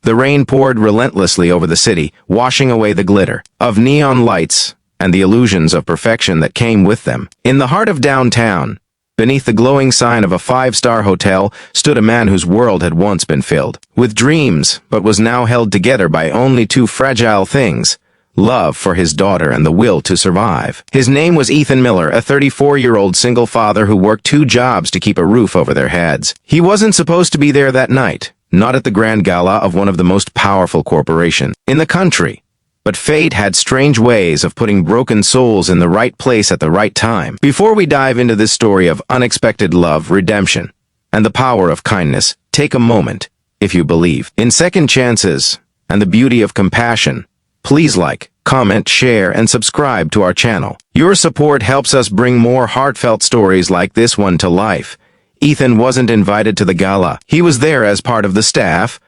The rain poured relentlessly over the city, washing away the glitter of neon lights and the illusions of perfection that came with them. In the heart of downtown, beneath the glowing sign of a five-star hotel, stood a man whose world had once been filled with dreams, but was now held together by only two fragile things: love for his daughter and the will to survive. His name was Ethan Miller, a 34-year-old single father who worked two jobs to keep a roof over their heads. He wasn't supposed to be there that night, not at the grand gala of one of the most powerful corporations in the country. But fate had strange ways of putting broken souls in the right place at the right time. Before we dive into this story of unexpected love, redemption, and the power of kindness, take a moment, if you believe in second chances and the beauty of compassion. Please like, comment, share, and subscribe to our channel. Your support helps us bring more heartfelt stories like this one to life. Ethan wasn't invited to the gala. He was there as part of the staff,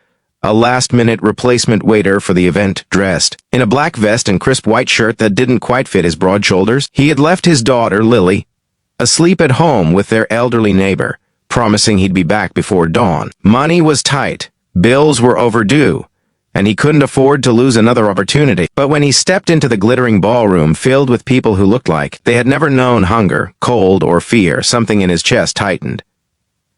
a last-minute replacement waiter for the event, dressed in a black vest and crisp white shirt that didn't quite fit his broad shoulders. He had left his daughter, Lily, asleep at home with their elderly neighbor, promising he'd be back before dawn. Money was tight, bills were overdue, and he couldn't afford to lose another opportunity. But when he stepped into the glittering ballroom filled with people who looked like they had never known hunger, cold, or fear, something in his chest tightened.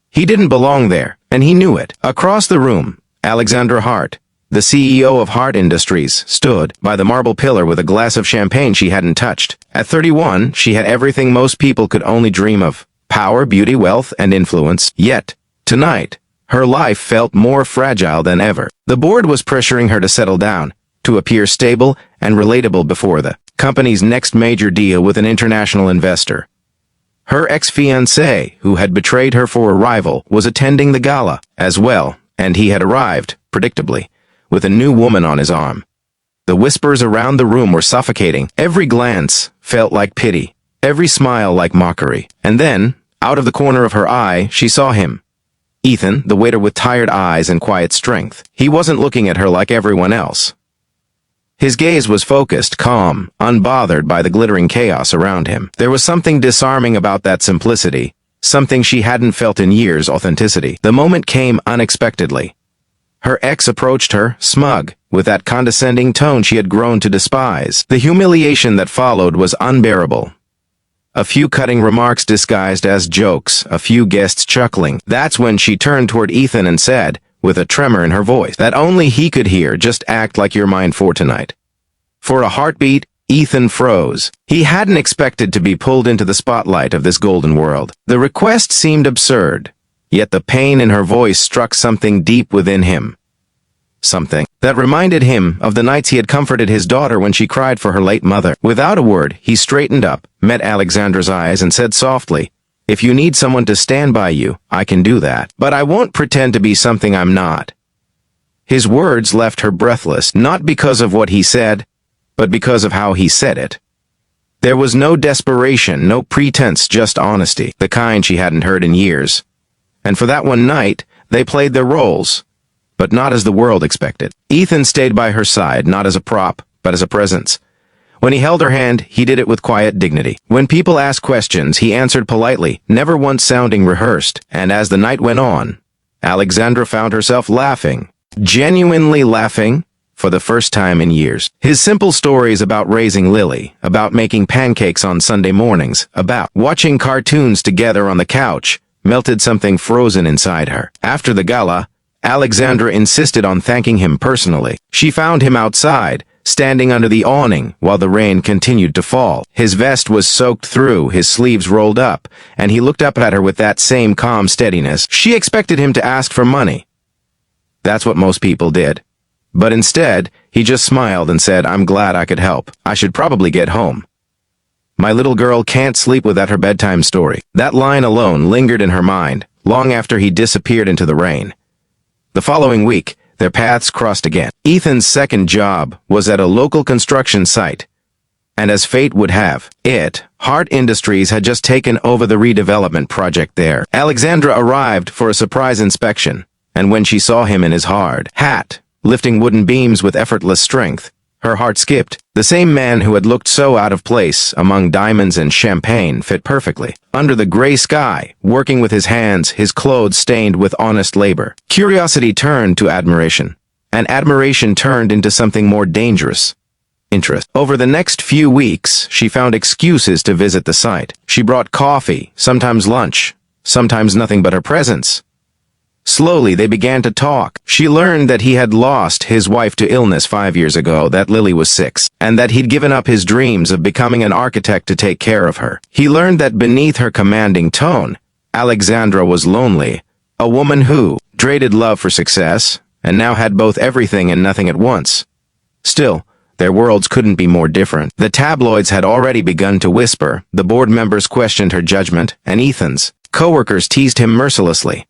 He didn't belong there, and he knew it. Across the room, Alexandra Hart, the CEO of Hart Industries, stood by the marble pillar with a glass of champagne she hadn't touched. At 31, she had everything most people could only dream of: power, beauty, wealth, and influence. Yet, tonight, her life felt more fragile than ever. The board was pressuring her to settle down, to appear stable and relatable before the company's next major deal with an international investor. Her ex-fiancé, who had betrayed her for a rival, was attending the gala as well, and he had arrived, predictably, with a new woman on his arm. The whispers around the room were suffocating. Every glance felt like pity, every smile like mockery. And then, out of the corner of her eye, she saw him. Ethan, the waiter with tired eyes and quiet strength. He wasn't looking at her like everyone else. His gaze was focused, calm, unbothered by the glittering chaos around him. There was something disarming about that simplicity, something she hadn't felt in years: authenticity. The moment came unexpectedly. Her ex approached her, smug, with that condescending tone she had grown to despise. The humiliation that followed was unbearable. A few cutting remarks disguised as jokes, a few guests chuckling. That's when she turned toward Ethan and said, with a tremor in her voice that only he could hear, "Just act like you're mine for tonight." For a heartbeat, Ethan froze. He hadn't expected to be pulled into the spotlight of this golden world. The request seemed absurd, yet the pain in her voice struck something deep within him. Something that reminded him of the nights he had comforted his daughter when she cried for her late mother. Without a word, he straightened up, met Alexandra's eyes, and said softly, "If you need someone to stand by you, I can do that. But I won't pretend to be something I'm not." His words left her breathless, not because of what he said, but because of how he said it. There was no desperation, no pretense, just honesty, the kind she hadn't heard in years. And for that one night, they played their roles, but not as the world expected. Ethan stayed by her side, not as a prop, but as a presence. When he held her hand, he did it with quiet dignity. When people asked questions, he answered politely, never once sounding rehearsed. And as the night went on, Alexandra found herself laughing, genuinely laughing, for the first time in years. His simple stories about raising Lily, about making pancakes on Sunday mornings, about watching cartoons together on the couch, melted something frozen inside her. After the gala, Alexandra insisted on thanking him personally. She found him outside, standing under the awning while the rain continued to fall. His vest was soaked through, his sleeves rolled up, and he looked up at her with that same calm steadiness. She expected him to ask for money. That's what most people did. But instead, he just smiled and said, "I'm glad I could help. I should probably get home. My little girl can't sleep without her bedtime story." That line alone lingered in her mind, long after he disappeared into the rain. The following week, their paths crossed again. Ethan's second job was at a local construction site. And as fate would have it, Hart Industries had just taken over the redevelopment project there. Alexandra arrived for a surprise inspection, and when she saw him in his hard hat, lifting wooden beams with effortless strength, her heart skipped. The same man who had looked so out of place among diamonds and champagne fit perfectly under the gray sky, working with his hands, his clothes stained with honest labor. Curiosity turned to admiration. and admiration turned into something more dangerous. Interest. Over the next few weeks, she found excuses to visit the site. She brought coffee, sometimes lunch, sometimes nothing but her presence. Slowly, they began to talk. She learned that he had lost his wife to illness 5 years ago, that Lily was 6, and that he'd given up his dreams of becoming an architect to take care of her. He learned that beneath her commanding tone, Alexandra was lonely, a woman who traded love for success, and now had both everything and nothing at once. Still, their worlds couldn't be more different. The tabloids had already begun to whisper, the board members questioned her judgment, and Ethan's coworkers teased him mercilessly.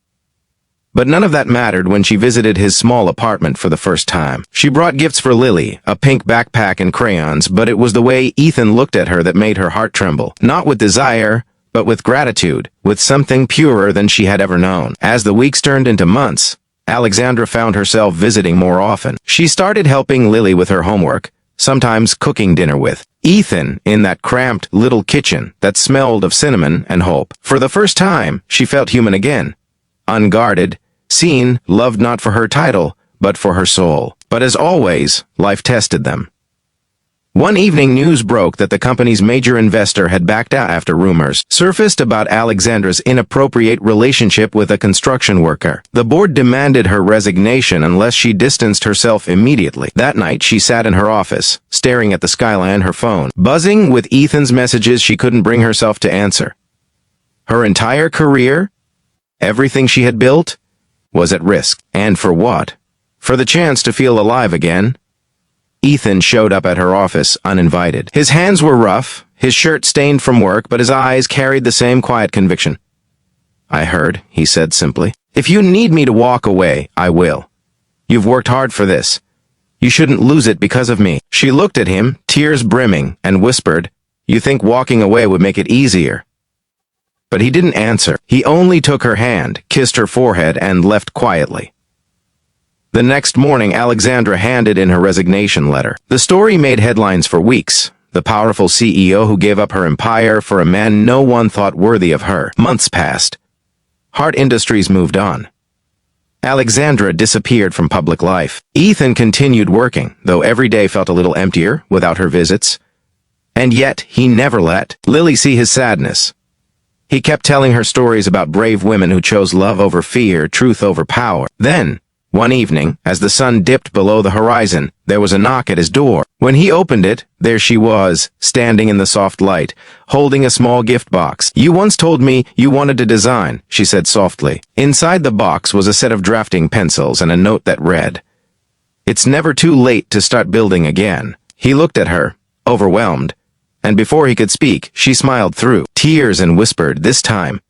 But none of that mattered when she visited his small apartment for the first time. She brought gifts for Lily, a pink backpack and crayons, but it was the way Ethan looked at her that made her heart tremble. Not with desire, but with gratitude, with something purer than she had ever known. As the weeks turned into months, Alexandra found herself visiting more often. She started helping Lily with her homework, sometimes cooking dinner with Ethan in that cramped little kitchen that smelled of cinnamon and hope. For the first time, she felt human again. Unguarded, seen, loved not for her title, but for her soul. But as always, life tested them. One evening, news broke that the company's major investor had backed out after rumors surfaced about Alexandra's inappropriate relationship with a construction worker. The board demanded her resignation unless she distanced herself immediately. That night, she sat in her office, staring at the skyline, her phone buzzing with Ethan's messages she couldn't bring herself to answer. Her entire career, everything she had built, was at risk. And for what? For the chance to feel alive again? Ethan showed up at her office uninvited. His hands were rough, his shirt stained from work, but his eyes carried the same quiet conviction. "I heard," he said simply. "If you need me to walk away, I will. You've worked hard for this. You shouldn't lose it because of me." She looked at him, tears brimming, and whispered, "You think walking away would make it easier?" But he didn't answer. He only took her hand, kissed her forehead, and left quietly. The next morning, Alexandra handed in her resignation letter. The story made headlines for weeks. The powerful CEO who gave up her empire for a man no one thought worthy of her. Months passed. Hart Industries moved on. Alexandra disappeared from public life. Ethan continued working, though every day felt a little emptier without her visits. And yet, he never let Lily see his sadness. He kept telling her stories about brave women who chose love over fear, truth over power. Then, one evening, as the sun dipped below the horizon, there was a knock at his door. When he opened it, there she was, standing in the soft light, holding a small gift box. "You once told me you wanted to design," she said softly. Inside the box was a set of drafting pencils and a note that read, "It's never too late to start building again." He looked at her, overwhelmed, and before he could speak, she smiled through tears and whispered, "This time,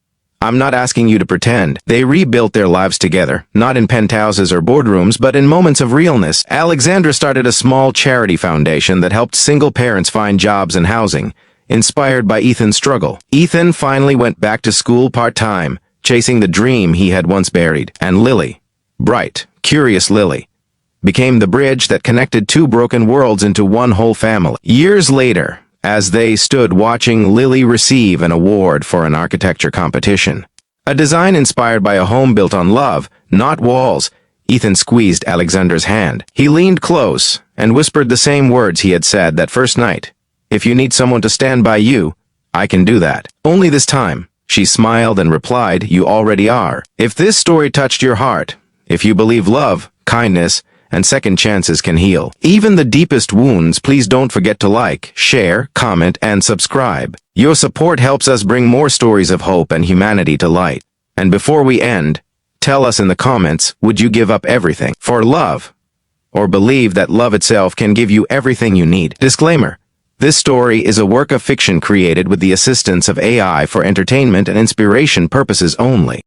I'm not asking you to pretend." They rebuilt their lives together, not in penthouses or boardrooms, but in moments of realness. Alexandra started a small charity foundation that helped single parents find jobs and housing, inspired by Ethan's struggle. Ethan finally went back to school part-time, chasing the dream he had once buried. And Lily, bright, curious Lily, became the bridge that connected two broken worlds into one whole family. Years later, as they stood watching Lily receive an award for an architecture competition, a design inspired by a home built on love, not walls, Ethan squeezed Alexandra's hand. He leaned close and whispered the same words he had said that first night. "If you need someone to stand by you, I can do that. Only this time." She smiled and replied, "You already are." If this story touched your heart, if you believe love, kindness, and second chances can heal even the deepest wounds, please don't forget to like, share, comment, and subscribe. Your support helps us bring more stories of hope and humanity to light. And before we end, tell us in the comments, would you give up everything for love? Or believe that love itself can give you everything you need? Disclaimer: this story is a work of fiction created with the assistance of AI for entertainment and inspiration purposes only.